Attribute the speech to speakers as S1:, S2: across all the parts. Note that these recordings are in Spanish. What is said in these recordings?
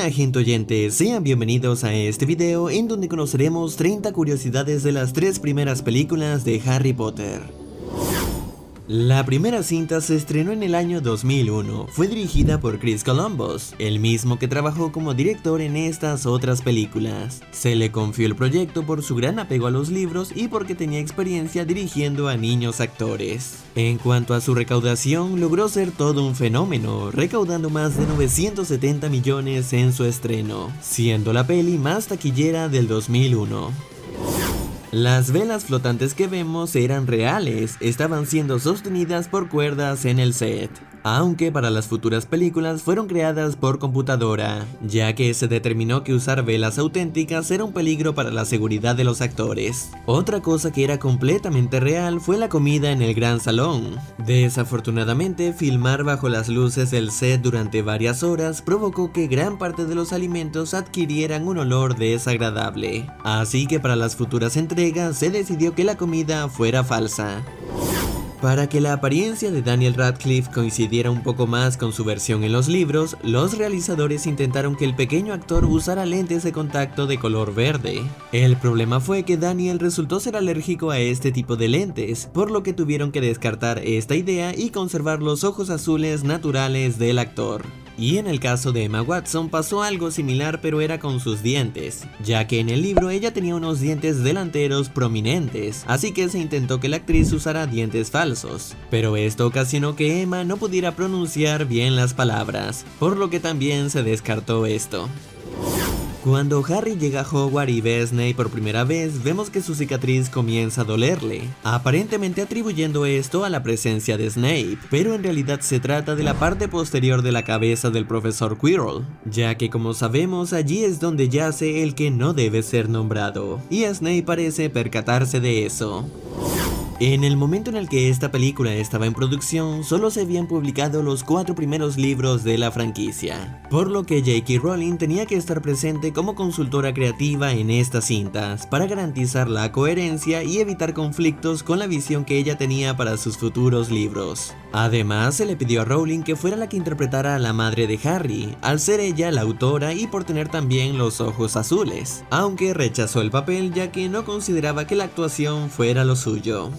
S1: Hola gente oyente, sean bienvenidos a este video en donde conoceremos 30 curiosidades de las 3 primeras películas de Harry Potter. La primera cinta se estrenó en el año 2001, fue dirigida por Chris Columbus, el mismo que trabajó como director en estas otras películas. Se le confió el proyecto por su gran apego a los libros y porque tenía experiencia dirigiendo a niños actores. En cuanto a su recaudación, logró ser todo un fenómeno, recaudando más de 970 millones en su estreno, siendo la peli más taquillera del 2001. Las velas flotantes que vemos eran reales, estaban siendo sostenidas por cuerdas en el set, aunque para las futuras películas fueron creadas por computadora, ya que se determinó que usar velas auténticas era un peligro para la seguridad de los actores. Otra cosa que era completamente real fue la comida en el gran salón. Desafortunadamente, filmar bajo las luces del set durante varias horas provocó que gran parte de los alimentos adquirieran un olor desagradable, así que para las futuras entregas se decidió que la comida fuera falsa. Para que la apariencia de Daniel Radcliffe coincidiera un poco más con su versión en los libros, los realizadores intentaron que el pequeño actor usara lentes de contacto de color verde. El problema fue que Daniel resultó ser alérgico a este tipo de lentes, por lo que tuvieron que descartar esta idea y conservar los ojos azules naturales del actor. Y en el caso de Emma Watson pasó algo similar, pero era con sus dientes, ya que en el libro ella tenía unos dientes delanteros prominentes, así que se intentó que la actriz usara dientes falsos, pero esto ocasionó que Emma no pudiera pronunciar bien las palabras, por lo que también se descartó esto. Cuando Harry llega a Hogwarts y ve a Snape por primera vez, vemos que su cicatriz comienza a dolerle, aparentemente atribuyendo esto a la presencia de Snape, pero en realidad se trata de la parte posterior de la cabeza del profesor Quirrell, ya que como sabemos allí es donde yace el que no debe ser nombrado, y Snape parece percatarse de eso. En el momento en el que esta película estaba en producción, solo se habían publicado los 4 primeros libros de la franquicia, por lo que J.K. Rowling tenía que estar presente como consultora creativa en estas cintas, para garantizar la coherencia y evitar conflictos con la visión que ella tenía para sus futuros libros. Además, se le pidió a Rowling que fuera la que interpretara a la madre de Harry, al ser ella la autora y por tener también los ojos azules, aunque rechazó el papel ya que no consideraba que la actuación fuera lo suyo.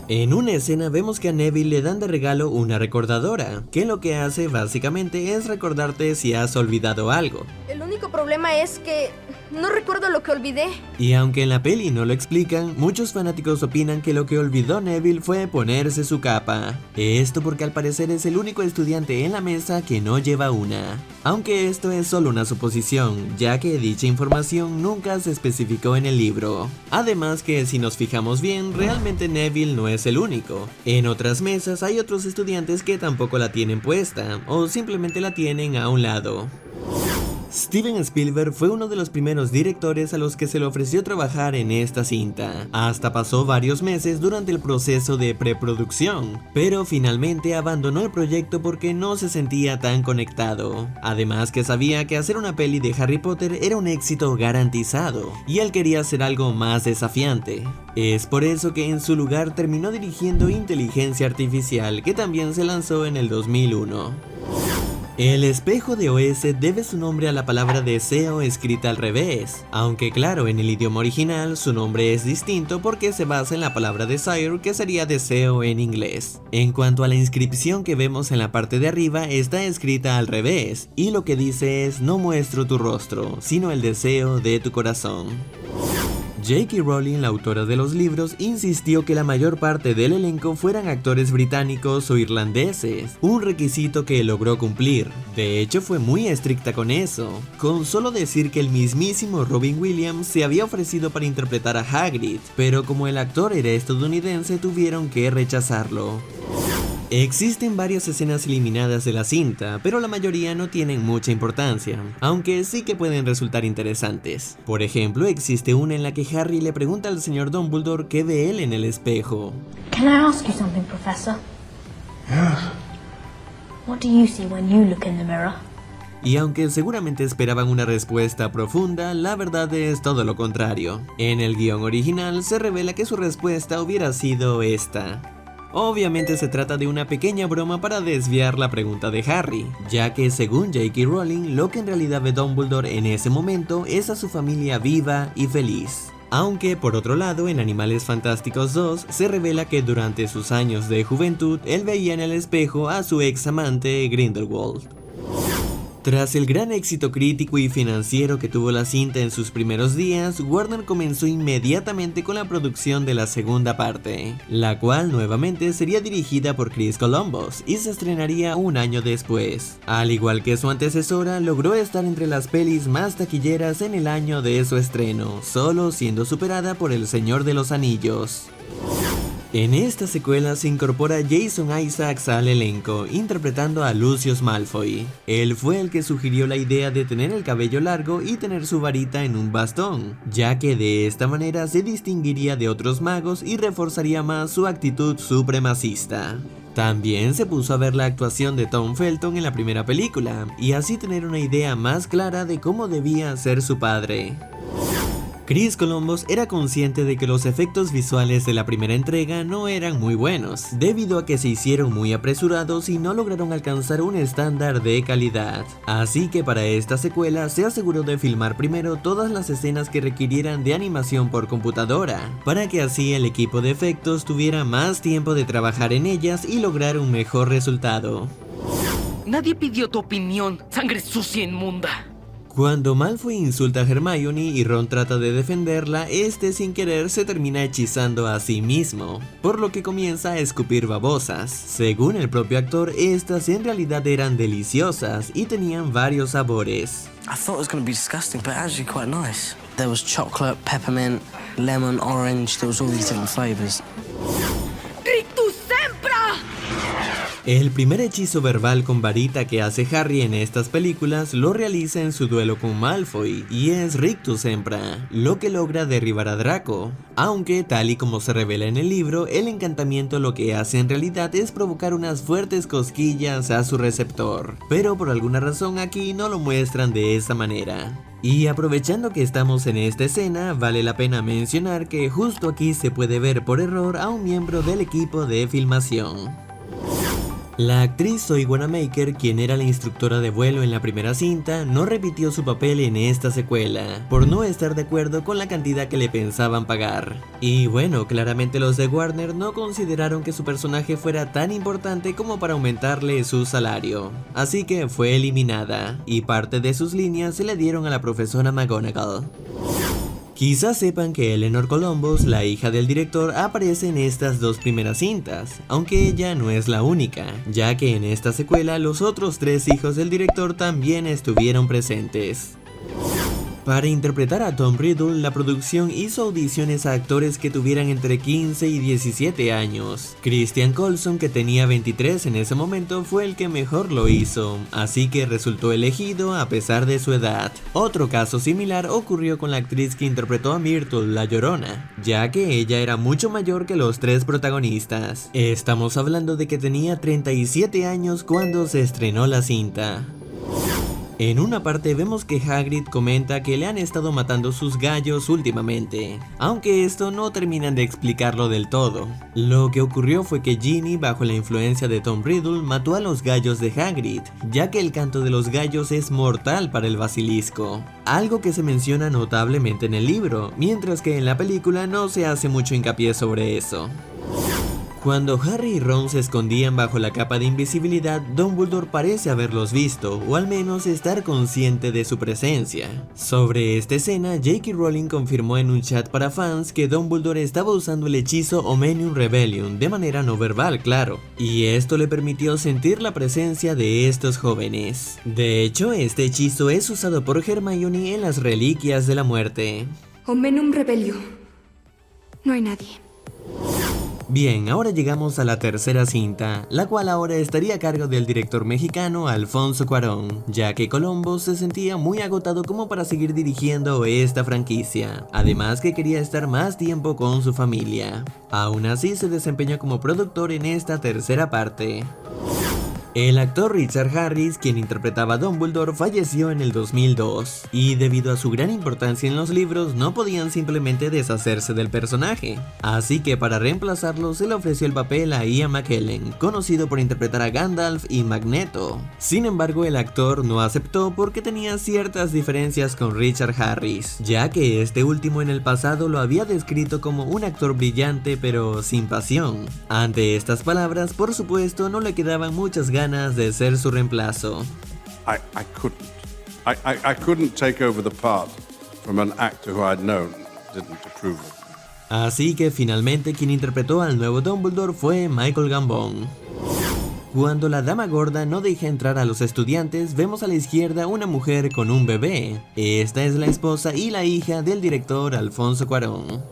S1: En una escena vemos que a Neville le dan de regalo una recordadora, que lo que hace básicamente es recordarte si has olvidado algo.
S2: El único problema es que no recuerdo lo que olvidé.
S1: Y aunque en la peli no lo explican, muchos fanáticos opinan que lo que olvidó Neville fue ponerse su capa. Esto porque al parecer es el único estudiante en la mesa que no lleva una. Aunque esto es solo una suposición, ya que dicha información nunca se especificó en el libro. Además que si nos fijamos bien, realmente Neville no es el único. En otras mesas hay otros estudiantes que tampoco la tienen puesta, o simplemente la tienen a un lado. Steven Spielberg fue uno de los primeros directores a los que se le ofreció trabajar en esta cinta. Hasta pasó varios meses durante el proceso de preproducción, pero finalmente abandonó el proyecto porque no se sentía tan conectado. Además que sabía que hacer una peli de Harry Potter era un éxito garantizado, y él quería hacer algo más desafiante. Es por eso que en su lugar terminó dirigiendo Inteligencia Artificial, que también se lanzó en el 2001. El espejo de OS debe su nombre a la palabra deseo escrita al revés, aunque claro, en el idioma original su nombre es distinto porque se basa en la palabra desire, que sería deseo en inglés. En cuanto a la inscripción que vemos en la parte de arriba, está escrita al revés, y lo que dice es: no muestro tu rostro, sino el deseo de tu corazón. J.K. Rowling, la autora de los libros, insistió que la mayor parte del elenco fueran actores británicos o irlandeses, un requisito que logró cumplir. De hecho, fue muy estricta con eso, con solo decir que el mismísimo Robin Williams se había ofrecido para interpretar a Hagrid, pero como el actor era estadounidense, tuvieron que rechazarlo. Existen varias escenas eliminadas de la cinta, pero la mayoría no tienen mucha importancia, aunque sí que pueden resultar interesantes. Por ejemplo, existe una en la que Harry le pregunta al señor Dumbledore qué ve él en el espejo.
S3: Can I ask you something, Professor? Yeah. What do you see when you look in the mirror?
S1: Y aunque seguramente esperaban una respuesta profunda, la verdad es todo lo contrario. En el guión original se revela que su respuesta hubiera sido esta: Obviamente se trata de una pequeña broma para desviar la pregunta de Harry, ya que según J.K. Rowling, lo que en realidad ve Dumbledore en ese momento es a su familia viva y feliz. Aunque por otro lado en Animales Fantásticos 2 se revela que durante sus años de juventud él veía en el espejo a su ex amante Grindelwald. Tras el gran éxito crítico y financiero que tuvo la cinta en sus primeros días, Warner comenzó inmediatamente con la producción de la segunda parte, la cual nuevamente sería dirigida por Chris Columbus y se estrenaría un año después. Al igual que su antecesora, logró estar entre las pelis más taquilleras en el año de su estreno, solo siendo superada por El Señor de los Anillos. En esta secuela se incorpora Jason Isaacs al elenco, interpretando a Lucius Malfoy. Él fue el que sugirió la idea de tener el cabello largo y tener su varita en un bastón, ya que de esta manera se distinguiría de otros magos y reforzaría más su actitud supremacista. También se puso a ver la actuación de Tom Felton en la primera película, y así tener una idea más clara de cómo debía ser su padre. Chris Columbus era consciente de que los efectos visuales de la primera entrega no eran muy buenos, debido a que se hicieron muy apresurados y no lograron alcanzar un estándar de calidad. Así que para esta secuela se aseguró de filmar primero todas las escenas que requirieran de animación por computadora, para que así el equipo de efectos tuviera más tiempo de trabajar en ellas y lograr un mejor resultado.
S4: Nadie pidió tu opinión, sangre sucia inmunda.
S1: Cuando Malfoy insulta a Hermione y Ron trata de defenderla, este sin querer se termina hechizando a sí mismo, por lo que comienza a escupir babosas. Según el propio actor, estas en realidad eran deliciosas y tenían varios sabores.
S5: I thought it was going to be disgusting, but actually quite nice. There was chocolate, peppermint, lemon, orange, there was all these different flavors.
S4: ¡Rictus Sempra!
S1: El primer hechizo verbal con varita que hace Harry en estas películas lo realiza en su duelo con Malfoy, y es Rictus Sempra, lo que logra derribar a Draco. Aunque, tal y como se revela en el libro, el encantamiento lo que hace en realidad es provocar unas fuertes cosquillas a su receptor, pero por alguna razón aquí no lo muestran de esa manera. Y aprovechando que estamos en esta escena, vale la pena mencionar que justo aquí se puede ver por error a un miembro del equipo de filmación. La actriz Zoe Wanamaker, quien era la instructora de vuelo en la primera cinta, no repitió su papel en esta secuela, por no estar de acuerdo con la cantidad que le pensaban pagar. Y bueno, claramente los de Warner no consideraron que su personaje fuera tan importante como para aumentarle su salario, así que fue eliminada, y parte de sus líneas se le dieron a la profesora McGonagall. Quizás sepan que Eleanor Columbus, la hija del director, aparece en estas dos primeras cintas, aunque ella no es la única, ya que en esta secuela los otros tres hijos del director también estuvieron presentes. Para interpretar a Tom Riddle, la producción hizo audiciones a actores que tuvieran entre 15 y 17 años. Christian Coulson, que tenía 23 en ese momento, fue el que mejor lo hizo, así que resultó elegido a pesar de su edad. Otro caso similar ocurrió con la actriz que interpretó a Myrtle, la Llorona, ya que ella era mucho mayor que los tres protagonistas. Estamos hablando de que tenía 37 años cuando se estrenó la cinta. En una parte vemos que Hagrid comenta que le han estado matando sus gallos últimamente, aunque esto no terminan de explicarlo del todo. Lo que ocurrió fue que Ginny, bajo la influencia de Tom Riddle, mató a los gallos de Hagrid, ya que el canto de los gallos es mortal para el basilisco, algo que se menciona notablemente en el libro, mientras que en la película no se hace mucho hincapié sobre eso. Cuando Harry y Ron se escondían bajo la capa de invisibilidad, Dumbledore parece haberlos visto, o al menos estar consciente de su presencia. Sobre esta escena, J.K. Rowling confirmó en un chat para fans que Dumbledore estaba usando el hechizo Omnium Rebellion, de manera no verbal, claro, y esto le permitió sentir la presencia de estos jóvenes. De hecho, este hechizo es usado por Hermione en las Reliquias de la Muerte.
S6: Omnium Rebellion. No hay nadie.
S1: Bien, ahora llegamos a la tercera cinta, la cual ahora estaría a cargo del director mexicano Alfonso Cuarón, ya que Columbus se sentía muy agotado como para seguir dirigiendo esta franquicia, además que quería estar más tiempo con su familia. Aún así se desempeñó como productor en esta tercera parte. El actor Richard Harris, quien interpretaba a Dumbledore, falleció en el 2002, y debido a su gran importancia en los libros no podían simplemente deshacerse del personaje, así que para reemplazarlo se le ofreció el papel a Ian McKellen, conocido por interpretar a Gandalf y Magneto. Sin embargo, el actor no aceptó porque tenía ciertas diferencias con Richard Harris, ya que este último en el pasado lo había descrito como un actor brillante pero sin pasión. Ante estas palabras, por supuesto, no le quedaban muchas ganas de ser su reemplazo.
S7: I couldn't take over the part from an actor who I'd known didn't approve of me.
S1: Así que finalmente quien interpretó al nuevo Dumbledore fue Michael Gambon. Cuando la dama gorda no deja entrar a los estudiantes, vemos a la izquierda una mujer con un bebé. Esta es la esposa y la hija del director Alfonso Cuarón.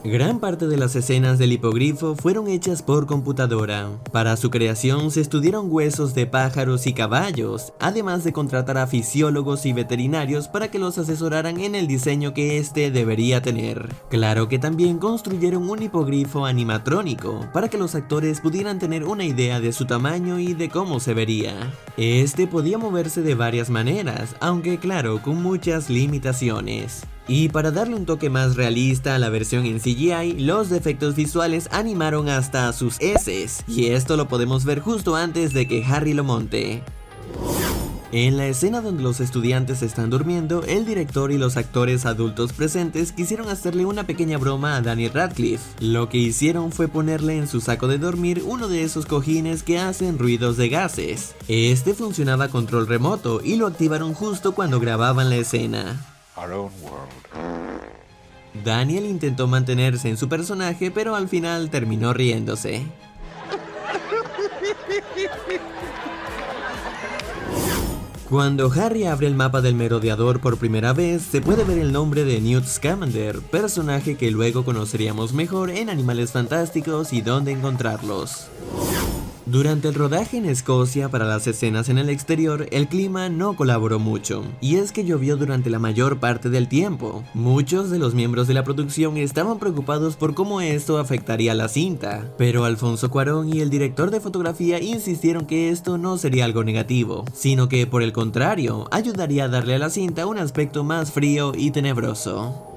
S1: Gran parte de las escenas del hipogrifo fueron hechas por computadora. Para su creación se estudiaron huesos de pájaros y caballos, además de contratar a fisiólogos y veterinarios para que los asesoraran en el diseño que este debería tener. Claro que también construyeron un hipogrifo animatrónico, para que los actores pudieran tener una idea de su tamaño y de cómo se vería. Este podía moverse de varias maneras, aunque claro, con muchas limitaciones. Y para darle un toque más realista a la versión en CGI, los defectos visuales animaron hasta a sus heces, y esto lo podemos ver justo antes de que Harry lo monte. En la escena donde los estudiantes están durmiendo, el director y los actores adultos presentes quisieron hacerle una pequeña broma a Daniel Radcliffe. Lo que hicieron fue ponerle en su saco de dormir uno de esos cojines que hacen ruidos de gases. Este funcionaba a control remoto y lo activaron justo cuando grababan la escena. Daniel intentó mantenerse en su personaje, pero al final terminó riéndose. Cuando Harry abre el mapa del merodeador por primera vez, se puede ver el nombre de Newt Scamander, personaje que luego conoceríamos mejor en Animales Fantásticos y Dónde encontrarlos. Durante el rodaje en Escocia para las escenas en el exterior, el clima no colaboró mucho, y es que llovió durante la mayor parte del tiempo. Muchos de los miembros de la producción estaban preocupados por cómo esto afectaría la cinta, pero Alfonso Cuarón y el director de fotografía insistieron que esto no sería algo negativo, sino que por el contrario, ayudaría a darle a la cinta un aspecto más frío y tenebroso.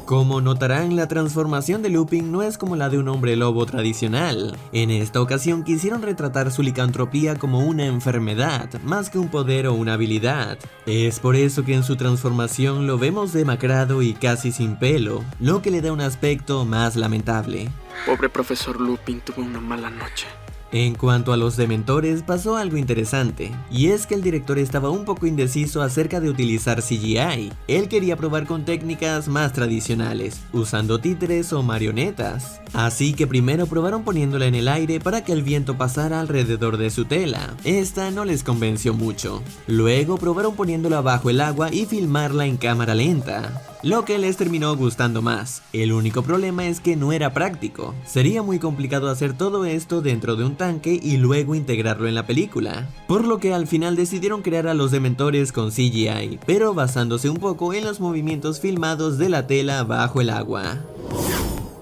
S1: Como notarán, la transformación de Lupin no es como la de un hombre lobo tradicional. En esta ocasión quisieron retratar su licantropía como una enfermedad, más que un poder o una habilidad. Es por eso que en su transformación lo vemos demacrado y casi sin pelo, lo que le da un aspecto más lamentable.
S8: Pobre profesor Lupin tuvo una mala noche.
S1: En cuanto a los dementores, pasó algo interesante, y es que el director estaba un poco indeciso acerca de utilizar CGI. Él quería probar con técnicas más tradicionales, usando títeres o marionetas. Así que primero probaron poniéndola en el aire para que el viento pasara alrededor de su tela. Esta no les convenció mucho. Luego probaron poniéndola bajo el agua y filmarla en cámara lenta, lo que les terminó gustando más. El único problema es que no era práctico. Sería muy complicado hacer todo esto dentro de un tanque y luego integrarlo en la película, por lo que al final decidieron crear a los dementores con CGI, pero basándose un poco en los movimientos filmados de la tela bajo el agua.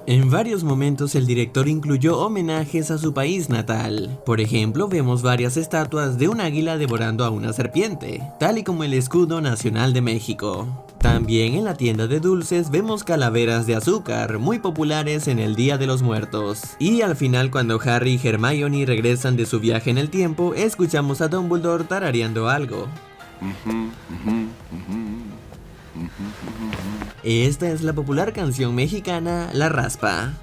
S1: En varios momentos el director incluyó homenajes a su país natal. Por ejemplo, vemos varias estatuas de un águila devorando a una serpiente, tal y como el escudo nacional de México. También en la tienda de dulces vemos calaveras de azúcar, muy populares en el Día de los Muertos. Y al final, cuando Harry y Hermione regresan de su viaje en el tiempo, escuchamos a Dumbledore tarareando algo. Esta es la popular canción mexicana La Raspa.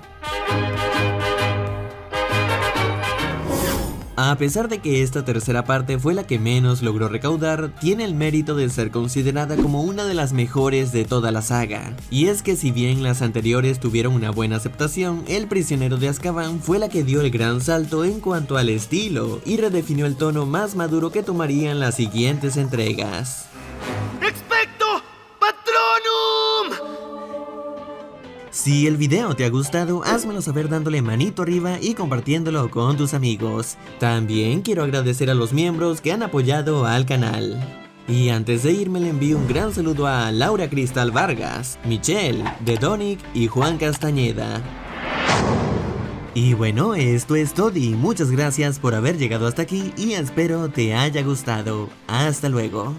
S1: A pesar de que esta tercera parte fue la que menos logró recaudar, tiene el mérito de ser considerada como una de las mejores de toda la saga. Y es que si bien las anteriores tuvieron una buena aceptación, El prisionero de Azkaban fue la que dio el gran salto en cuanto al estilo y redefinió el tono más maduro que tomarían las siguientes entregas.
S4: ¡Expecto Patronum!
S1: Si el video te ha gustado, házmelo saber dándole manito arriba y compartiéndolo con tus amigos. También quiero agradecer a los miembros que han apoyado al canal. Y antes de irme le envío un gran saludo a Laura Cristal Vargas, Michelle, Dedonic y Juan Castañeda. Y bueno, esto es todo y muchas gracias por haber llegado hasta aquí y espero te haya gustado. Hasta luego.